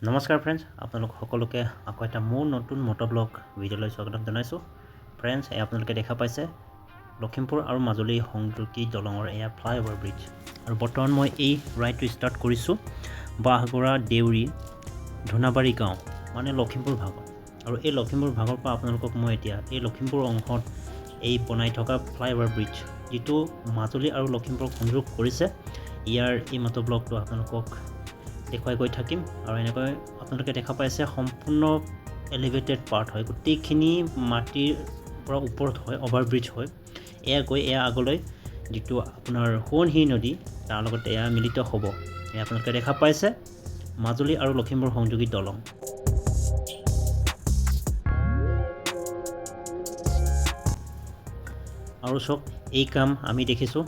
নমস্কাৰ ফ্ৰেণ্ডছ, আপোনালোক সকলোকে আকৌ এটা মোৰ নতুন মটব্লগ ভিডিঅ'লৈ স্বাগতম জনাইছোঁ। ফ্ৰেণ্ডছ, আপোনালোকে দেখা পাইছে লখিমপুৰ আৰু মাজুলী সংযোগী দলঙৰ এয়া ফ্লাইঅভাৰ ব্ৰিজ। আৰু বৰ্তমান মই এই ৰাইডটো ষ্টাৰ্ট কৰিছোঁ বাহগৰা দেউৰী ধুনাবাৰী গাঁও, মানে লখিমপুৰ ভাগত। আৰু এই লখিমপুৰ ভাগৰ পৰা আপোনালোকক মই এতিয়া এই লখিমপুৰ অংশত এই বনাই থকা ফ্লাইঅভাৰ ব্ৰিজ, যিটো মাজুলী আৰু লখিমপুৰক সংযোগ কৰিছে, ইয়াৰ এই মটব্লগটো আপোনালোকক দেখুৱাই গৈ থাকিম। আৰু এনেকৈ আপোনালোকে দেখা পাইছে সম্পূৰ্ণ এলিভেটেড পাৰ্ট হয়, গোটেইখিনি মাটিৰ পৰা ওপৰত হয়, অভাৰব্ৰিজ হয়। এয়া আগলৈ যিটো আপোনাৰ সোৱণশিৰি নদী তাৰ লগত এয়া মিলিত হ'ব। এয়া আপোনালোকে দেখা পাইছে মাজুলী আৰু লখিমপুৰ সংযোগী দলং। আৰু চাওক, এই কাম আমি দেখিছোঁ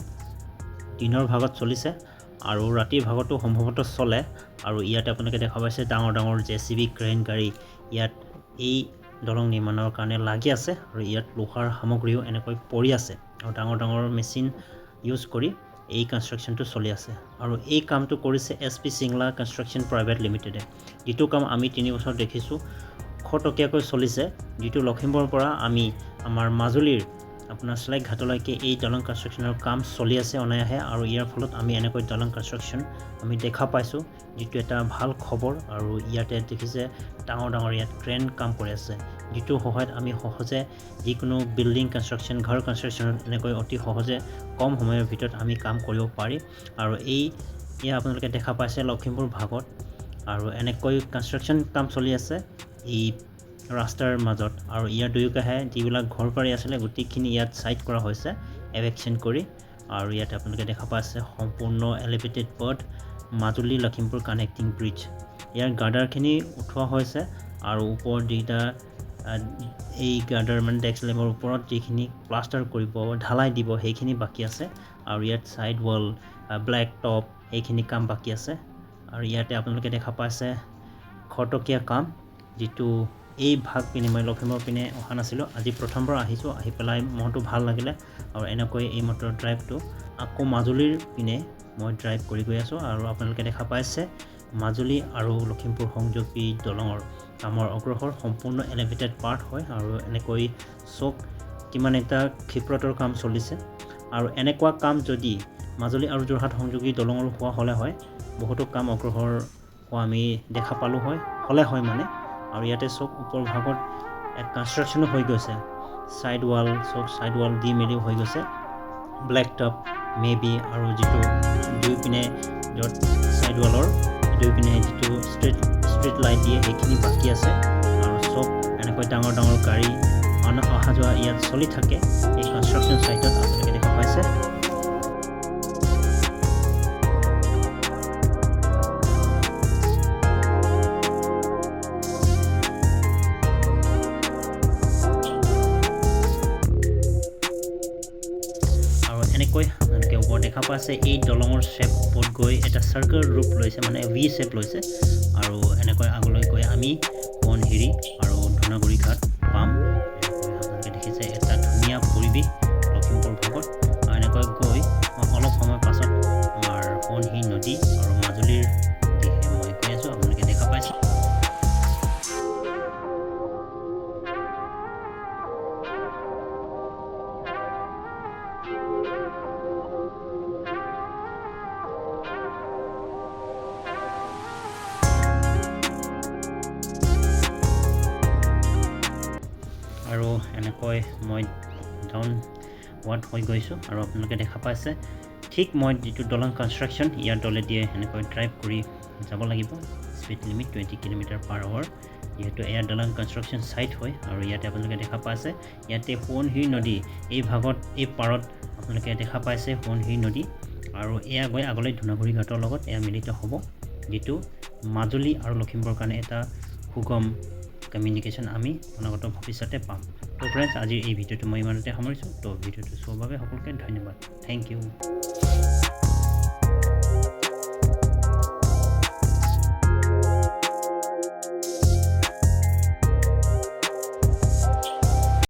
দিনৰ ভাগত চলিছে আৰু ৰাতিৰ ভাগতো সম্ভৱতঃ চলে। আৰু ইয়াতে আপোনালোকে দেখা পাইছে ডাঙৰ ডাঙৰ JCB ক্ৰেন গাড়ী ইয়াত এই দলং নিৰ্মাণৰ কাৰণে লাগি আছে। আৰু ইয়াত লোহাৰ সামগ্ৰীও এনেকৈ পৰি আছে আৰু ডাঙৰ ডাঙৰ মেচিন ইউজ কৰি এই কনষ্ট্ৰাকশ্যনটো চলি আছে। আৰু এই কামটো কৰিছে SP সিংলা কনষ্ট্ৰাকশ্যন প্ৰাইভেট লিমিটেডে। যিটো কাম আমি 3 বছৰ দেখিছোঁ খৰতকীয়াকৈ চলিছে, যিটো লখিমপুৰৰ পৰা আমি আমাৰ মাজুলীৰ আপোনাৰ স্লাইক ঘাটলৈকে এই দলং কনষ্ট্ৰাকশ্যনৰ কাম চলি আছে অনায়াসে। আৰু ইয়াৰ ফলত আমি এনেকৈ দলং কনষ্ট্ৰাকশ্যন আমি দেখা পাইছোঁ, যিটো এটা ভাল খবৰ। আৰু ইয়াতে দেখিছে ডাঙৰ ডাঙৰ ইয়াত ক্ৰেন কাম কৰি আছে, যিটোৰ সহায়ত আমি সহজে যিকোনো বিল্ডিং কনষ্ট্ৰাকশ্যন, ঘৰ কনষ্ট্ৰাকশ্যনত এনেকৈ অতি সহজে কম সময়ৰ ভিতৰত আমি কাম কৰিব পাৰি। আৰু এয়া আপোনালোকে দেখা পাইছে লখিমপুৰ ভাগত। আৰু এনেকৈ কনষ্ট্ৰাকশ্যন কাম চলি আছে এই ৰাস্তাৰ মাজত। আৰু ইয়াৰ দুয়োকাষে যিবিলাক ঘৰ বাৰী আছিলে গোটেইখিনি ইয়াত ছাইড কৰা হৈছে এভেকশ্যন কৰি। আৰু ইয়াত আপোনালোকে দেখা পাইছে সম্পূৰ্ণ elevated part Majuli Lakhimpur connecting bridge. ইয়াৰ গাৰ্ডাৰখিনি উঠোৱা হৈছে আৰু ওপৰত যিটা এই গাৰ্ডাৰ মানে ডেস্ক লেমৰ ওপৰত যিখিনি প্লাষ্টাৰ কৰিব, ঢালাই দিব, সেইখিনি বাকী আছে। আৰু ইয়াত ছাইড ৱাল, ব্লেক টপ এইখিনি কাম বাকী আছে। আৰু ইয়াতে আপোনালোকে দেখা পাইছে খৰতকীয়া কাম, যিটো এই ভাগ পিনে মই লখিমপুৰ পিনে অহা নাছিলোঁ, আজি প্ৰথমবাৰ আহিছোঁ। আহি পেলাই মনটো ভাল লাগিলে। আৰু এনেকৈ এই মটৰ ড্ৰাইভটো আকৌ মাজুলীৰ পিনে মই ড্ৰাইভ কৰি গৈ আছোঁ। আৰু আপোনালোকে দেখা পাইছে মাজুলী আৰু লখিমপুৰ সংযোগী দলঙৰ কামৰ অগ্ৰসৰ সম্পূৰ্ণ এলিভেটেড পাৰ্ট হয়। আৰু এনেকৈ চক কিমান এটা ক্ষিপ্ৰতৰ কাম চলিছে। আৰু এনেকুৱা কাম যদি মাজুলী আৰু যোৰহাট সংযোগী দলঙৰ হোৱা হ'লে হয়, বহুতো কাম অগ্ৰসৰ হোৱা আমি দেখা পালোঁ হ'লে হয় মানে। আৰু ইয়াতে চক ওপৰ ভাগত কনষ্ট্ৰাকশ্যনো হৈ গৈছে, ছাইড ৱাল দি মেলি হৈ গৈছে, ব্লেক টপ মেবি। আৰু যিটো দুই পিনে য'ত ছাইড ৱালৰ দুই পিনে যিটো ষ্ট্ৰীট লাইট দিয়ে সেইখিনি বাকী আছে। আৰু চব এনেকৈ ডাঙৰ ডাঙৰ গাড়ী অহা যোৱা ইয়াত চলি থাকে এই কনষ্ট্ৰাকশ্যন ছাইটত, আপোনালোকে দেখা পাইছে। এনেকৈ আপোনালোকে ওপৰত দেখা পাইছে এই দলঙৰ শ্বেপত গৈ এটা চাৰ্কেল ৰূপ লৈছে, মানে V শ্বেপ লৈছে। আৰু এনেকৈ আগলৈ গৈ আমি সোৱণশিৰি আৰু ধুনাগুৰি ঘাট পাম। এনেকৈ আপোনালোকে দেখিছে এটা ধুনীয়া পৰিৱেশ লখিমপুৰ ভাগত। আৰু এনেকৈ গৈ অলপ সময় পাছত আমাৰ সোৱণশিৰি নদী আৰু মাজুলীৰ দিশে মই গৈ আছোঁ, আপোনালোকে দেখা পাইছে। আৰু এনেকৈ মই ডাউন ৱাৰ্ড হৈ গৈছোঁ। আৰু আপোনালোকে দেখা পাইছে ঠিক মই যিটো দলং কনষ্ট্ৰাকশ্যন ইয়াৰ তলেদিয়ে এনেকৈ ড্ৰাইভ কৰি যাব লাগিব। স্পীড লিমিট 20 km/h, যিহেতু এয়া দলং কনষ্ট্ৰাকশ্যন ছাইট হয়। আৰু ইয়াতে আপোনালোকে দেখা পাইছে ইয়াতে সোৱণশিৰি নদী এই ভাগত, এই পাৰত আপোনালোকে দেখা পাইছে সোৱণশিৰি নদী। আৰু এয়া গৈ আগলৈ ধুনাগুৰি ঘাটৰ লগত এয়া মিলিত হ'ব, যিটো মাজুলী আৰু লখিমপুৰৰ কাৰণে এটা সুগম কমিউনিকেশ্যন আমি অনাগত ভৱিষ্যতে পাম। তো ফ্ৰেণ্ডছ, আজিৰ এই ভিডিঅ'টো মই ইমানতে সামৰিছোঁ। তো ভিডিঅ'টো চোৱাৰ বাবে সকলোকে ধন্যবাদ। Thank U.